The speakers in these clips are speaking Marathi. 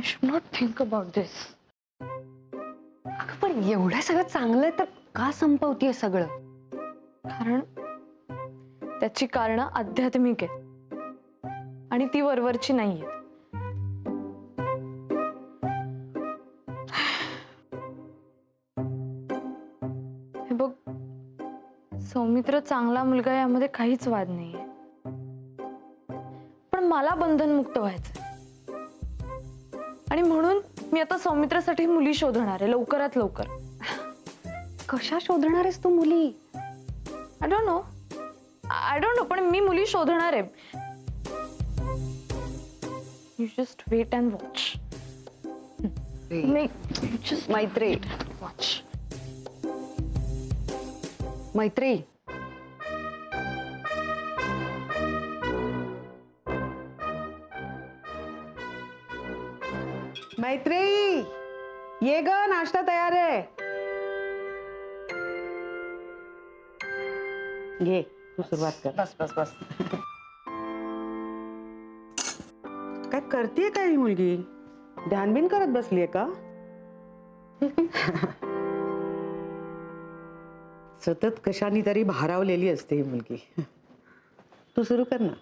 should not think about this. अगं पण एवढं सगळं चांगलं तर का संपवतीये सगळं? कारण त्याची कारणं आध्यात्मिक आहेत आणि ती वरवरची नाहीये. हे बघ, सौमित्र चांगला मुलगा यामध्ये काहीच वाद नाहीये, पण मला बंधनमुक्त व्हायचंय आणि म्हणून मी आता सौमित्रासाठी मुली शोधणार आहे लवकरात लवकर. कशा शोधणार आहेस तू मुली? आय डोंट नो पण मी मुली शोधणार आहे. You just wait and watch. Maitri, watch. Maitri, Maitri, ये ग, नाश्ता तयार आहे. घे, तू सुरुवात कर. बस बस बस. काय करतेय काय ही मुलगी? ध्यान बिन करत बसलीये का? सतत कशाने तरी भारावलेली असते ही मुलगी. तू सुरू कर ना.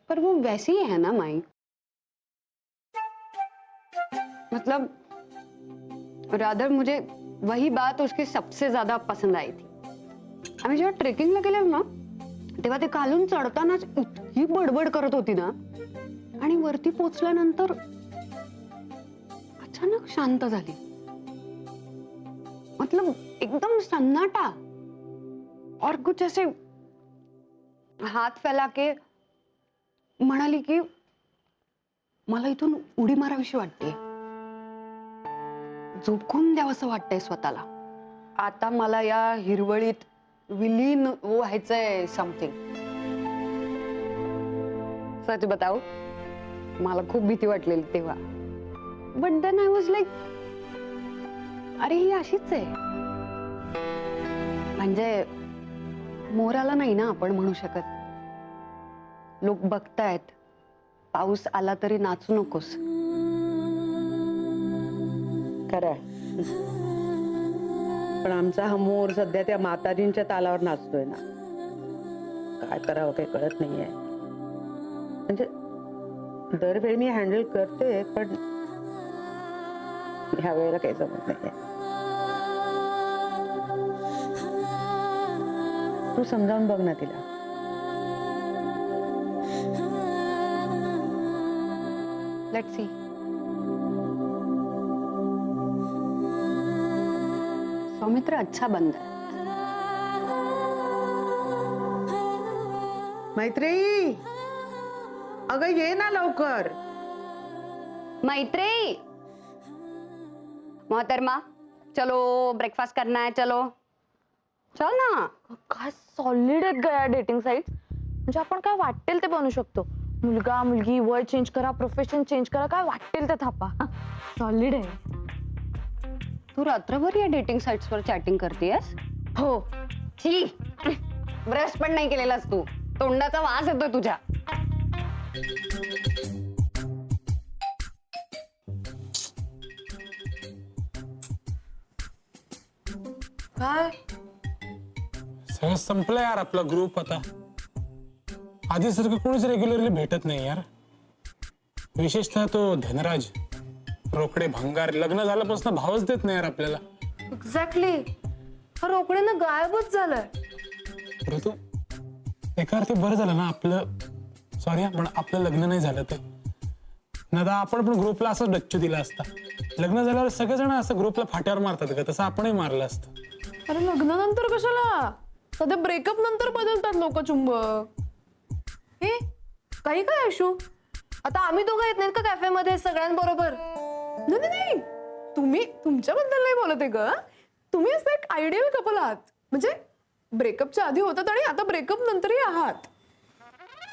पर वो वैसी ही है ना माई. मतलब रादर मुझे वही बात उसकी सबसे ज्यादा पसंद आई थी. आम्ही जेव्हा ट्रेकिंगला गेलो ना तेव्हा ते खालून चढतानाच इतकी बडबड करत होती ना आणि वरती पोचल्यानंतर अचानक शांत झाली. मतलब एकदम सन्नाटा और कुछ ऐसे हात फैला के म्हणाली की मला इथून उडी मारावीशी वाटते, झोकून द्यावंसं वाटतंय स्वतःला. आता मला या हिरवळीत विलीन व्हायचंय समथिंग. सच बताऊ, मला खूप भीती वाटलेली तेव्हा. But then I was like, अरे ही अशीच आहे. म्हणजे मोराला नाही ना आपण म्हणू शकत. लोक बघतायत, पाऊस आला तरी नाचू नकोस. खरं पण आमचा हा मोर सध्या त्या माताजींच्या तालावर नाचतोय ना. काय करावं काही कळत नाहीये. म्हणजे दरवेळी मी हँडल करते पण ह्या वेळेला काही जमत नाहीये. तू समजावून बघ ना तिला. Let's see. सौमित्र अच्छा बंदा है. मैत्री, अगं ये ना लवकर. मैत्री, मोहतरमा, चलो ब्रेकफास्ट करना है. चलो चल ना. काय सॉलिड आहेत ग या डेटिंग साईट. म्हणजे आपण काय वाटेल ते बनवू शकतो. मुलगा मुलगी, वय चेंज करा, प्रोफेशन चेंज करा, काय वाटेल ते थापा. सॉलिड आहे. तू रात्रभर या डेटिंग साइट्स वर चॅटिंग करतेस? हो. छी, ब्रश पण नाही केलेलास तू. तोंडाचा वास येतोय तुझ्या. काय सगळं संपलं यार आपला ग्रुप. आता आधीसारखं कोणीच रेग्युलरली भेटत नाही यार. विशेषतः तो धनराज, रोकडे भंगार, लग्न झाल्यापासून भावच देत नाही यार आपल्याला. एक्झॅक्टली. हा रोकड्यानं गायबच झालाय. ऋतू, एका अर्थी बरं झालं ना आपलं, सॉरी पण आपलं लग्न नाही झालं ते. ना आपण पण ग्रुपला असं डच्चू दिला असता. लग्न झाल्यावर सगळेजण असं ग्रुपला फाट्यावर मारतात का, तसं आपणही मारलं असतं. अरे लग्नानंतर कशाला, सध्या ब्रेकअप नंतर बदलतात लोक चुंबक. हे काही काय इशू. आता आम्ही दोघं येत नाहीत का कॅफेमध्ये सगळ्यांबरोबर? नाही नाही नाही, तुम्ही तुमच्याबद्दल नाही बोलत आहे ग. तुम्ही असं एक आयडियल कपल आहात. म्हणजे ब्रेकअपच्या आधी होतात आणि आता ब्रेकअप नंतरही आहात.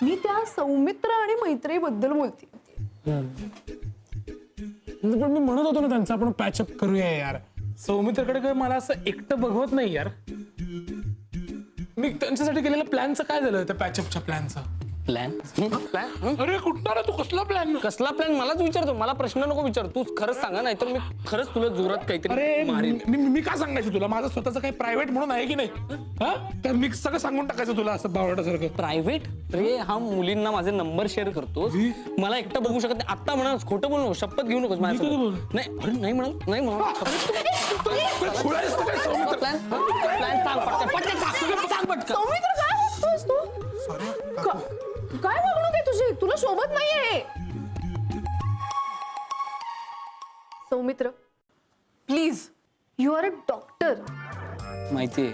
मी त्या सौमित्र आणि मैत्री बद्दल बोलते. पण मी म्हणत होतो ना त्यांचा आपण पॅचअप करूया यार. सौमित्रकडे काही मला असं एकटं बघवत नाही यार. मी त्यांच्यासाठी केलेल्या प्लॅनचं काय झालं त्या पॅचअपच्या प्लॅनचं? प्लॅन प्लॅन अरे कुठला रे तू, कसला प्लॅन? कसला प्लॅन मलाच विचारतो, मला प्रश्न नको विचार, तू खरंच सांगा, नाही तर मी खरंच तुला जोरात काहीतरी अरे मारीन. मी काय सांगायचं तुला, माझं स्वतःचं काही प्रायव्हेट म्हणून आहे की नाही? हा, तर मी सगळं सांगून टाकायचं तुला असं बावटासारखं. प्रायव्हेट रे? हा मुलींना माझे नंबर शेअर करतो, मला एकटा बघू शकत नाही. आता म्हणा, खोटं बोलू नको, शपथ घेऊ नकोस माझ्यासोबत. बोलू? नाही, अरे नाही म्हणा, नाही म्हणा. खुळायस का काय सौमित्र? प्लॅन सांग पटकन सांग पटकन. सौमित्र काय बघतोयस तू? काय वागणूक आहे तुझी? तुला शोभत नाहीये. Saumitra please, you are a doctor. माहितीये,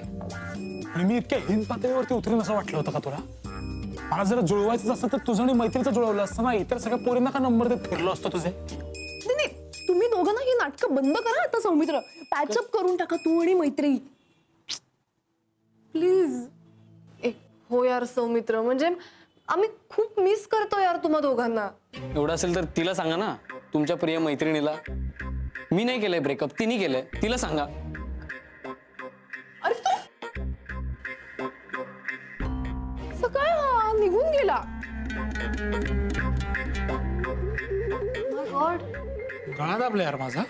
आणि मी इतक्या हिंद पातळीवरती उतरेन असं वाटलं होतं का तुला? मला जर जुळवायचं असतं तर तुझं आणि मैत्रीचं जुळवलं असतं ना, इतर सगळ्या पोरींना का नंबर देत फिरलो असतो तुझे. नाही नाही, तुम्ही दोघं ना ही नाटकं बंद करा आता. सौमित्र, पॅचअप करून टाका तू आणि मैत्री, प्लीज. हो यार सौमित्र, म्हणजे आम्ही खूप मिस करतो यार तुम्हा दोघांना. एवढं असेल तर तिला सांगा ना, तुमच्या प्रिय मैत्रिणीला. मी नाही केलंय ब्रेकअप, तिने केलंय, तिला सांगा. अरे तू सकाळ हा निघून गेला. माय गॉड, गळा दाबला यार माझा.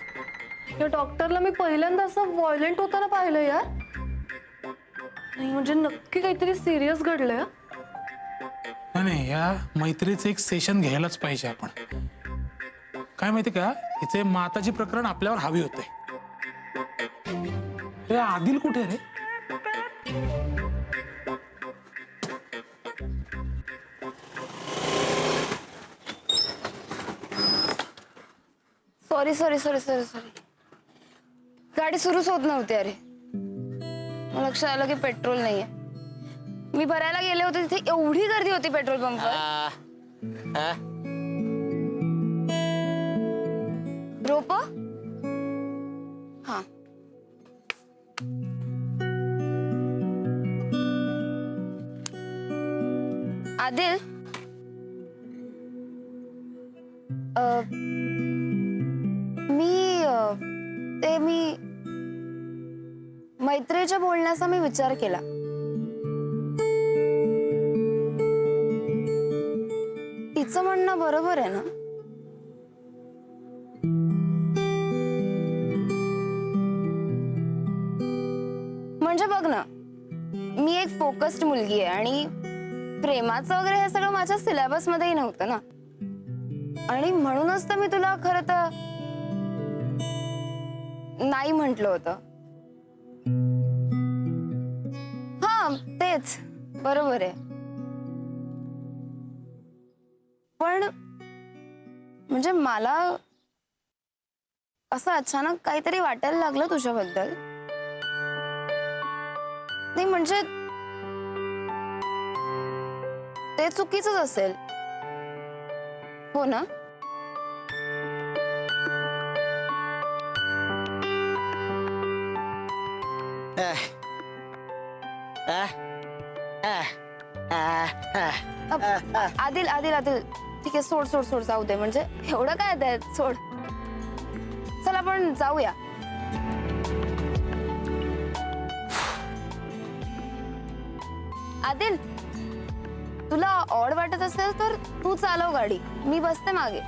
या डॉक्टरला मी पहिल्यांदा असं व्हायलेंट होताना पाहिलं यार. नाही म्हणजे नक्की काहीतरी सिरियस घडलंय. नाही, या मैत्रीचं एक सेशन घ्यायलाच पाहिजे आपण. काय माहिती का, हिचे माताजी प्रकरण आपल्यावर हावी होते. हे आदिल कुठे रे? Sorry sorry sorry sorry sorry, गाडी सुरूच होत नव्हती. अरे मग लक्षात आलं की पेट्रोल नाहीये. मी भरायला गेले होते, तिथे एवढी गर्दी होती पेट्रोल पंपवर. रोप हा, आदिल, मी मैत्रीच्या बोलण्याचा मी विचार केला. तिचं म्हणणं बरोबर आहे ना. म्हणजे बघ ना, मी एक फोकस्ड मुलगी आहे आणि प्रेमाचं वगैरे हे सगळं माझ्या सिलेबस मध्येही नव्हतं ना. आणि म्हणूनच तर मी तुला खरं तर नाही म्हंटल होतं. हा तेच बरोबर आहे. पण म्हणजे मला असं अचानक काहीतरी वाटायला लागलं तुझ्याबद्दल. नाही म्हणजे ते चुकीचंच असेल, हो ना? आदिल आदिल आदिल, ठीक आहे, सोड सोड सोड, जाऊ दे. म्हणजे एवढं काय आहे, सोड. चल आपण जाऊया. आदिल, तुला ऑड वाटत असेल तर तू चालव गाडी, मी बसते मागे.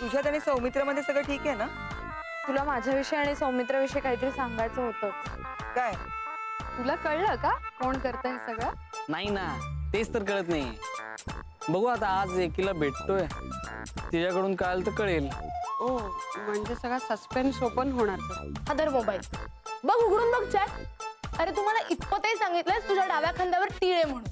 तुझ्यात आणि सौमित्रामध्ये सगळं ठीक आहे ना? तुला माझ्याविषयी आणि सौमित्राविषयी काहीतरी सांगायचं होतं. काय तुला कळलं का कोण करतंय हे सगळं? नाही ना, तेच तर कळत नाही. बघू आता, आज एकीला भेटतोय, तिच्याकडून कळालं तर कळेल. ओ म्हणजे सगळा सस्पेन्स ओपन होणार तर. हा धर मोबाईल, बघ उघडून बघ चॅट. अरे तुम्हाला इतपतही सांगितलंय तुझ्या डाव्या खांद्यावर टीळ आहे म्हणून.